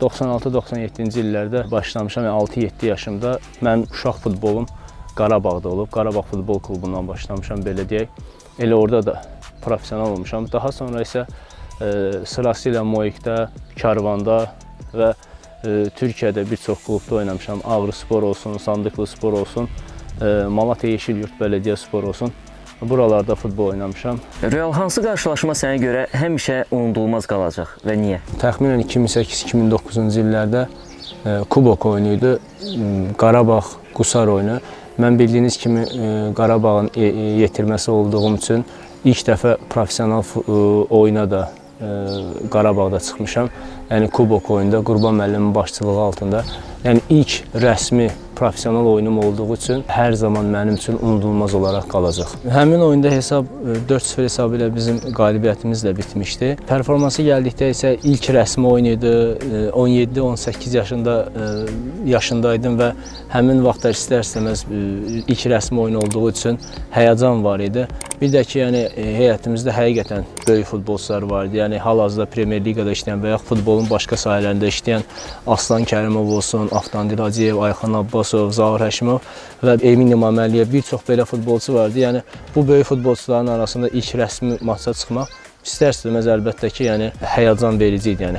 96-97-ci illərdə başlamışam, 6-7 yaşımda. Mənim uşaq futbolum Qarabağda olub. Qarabağ Futbol Klubundan başlamışam, belə deyək. Elə orada da profesional olmuşam. Daha sonra isə sırasıyla Moikdə, Karvanda və Türkiyədə bir çox klubda oynamışam. Ağrı Spor olsun, Sandıqlı Spor olsun, Malatya Yeşilyurt Bələdiyyə Spor olsun. Buralarda futbol oynamışam. Real, hansı qarşılaşma sənə görə həmişə unudulmaz qalacaq və niyə? Təxminən 2008-2009-cu illərdə kubok oyunu idi. Qarabağ Qusar oyunu. Mən bildiyiniz kimi Qarabağın yetirməsi olduğum üçün ilk dəfə profesional oyuna da Qarabağda çıxmışam. Yəni kubok oyunda Qurban müəllimin başçılığı altında. Yəni ilk rəsmi profesional oyunum olduğu üçün hər zaman mənim üçün unudulmaz olaraq qalacaq. Həmin oyunda hesab 4-0 hesabı ilə bizim qalibiyyətimizlə bitmişdi. Performansı gəldikdə isə ilk rəsmi oyun idi. 17-18 yaşındaydım və həmin vaxtlar istər-istəməz ilk rəsmi oyun olduğu üçün həyəcan var idi. Bir də ki, yəni heyətimizdə həqiqətən böyük futbolçular var idi. Yəni hal-hazırda Premyer Liqada işləyən və ya futbolun başqa sahələrində işləyən Aslan Kərimov olsun, Avtandil Hacıyev, Ayxan Abbasov, Zaur Həşimov və Emin İmaməliyev, bir çox belə futbolçu vardı. Yəni bu böyük futbolçuların arasında ilk rəsmi maça çıxmaq istər-istəməz əlbəttə ki, yəni həyəcan verici idi. Yəni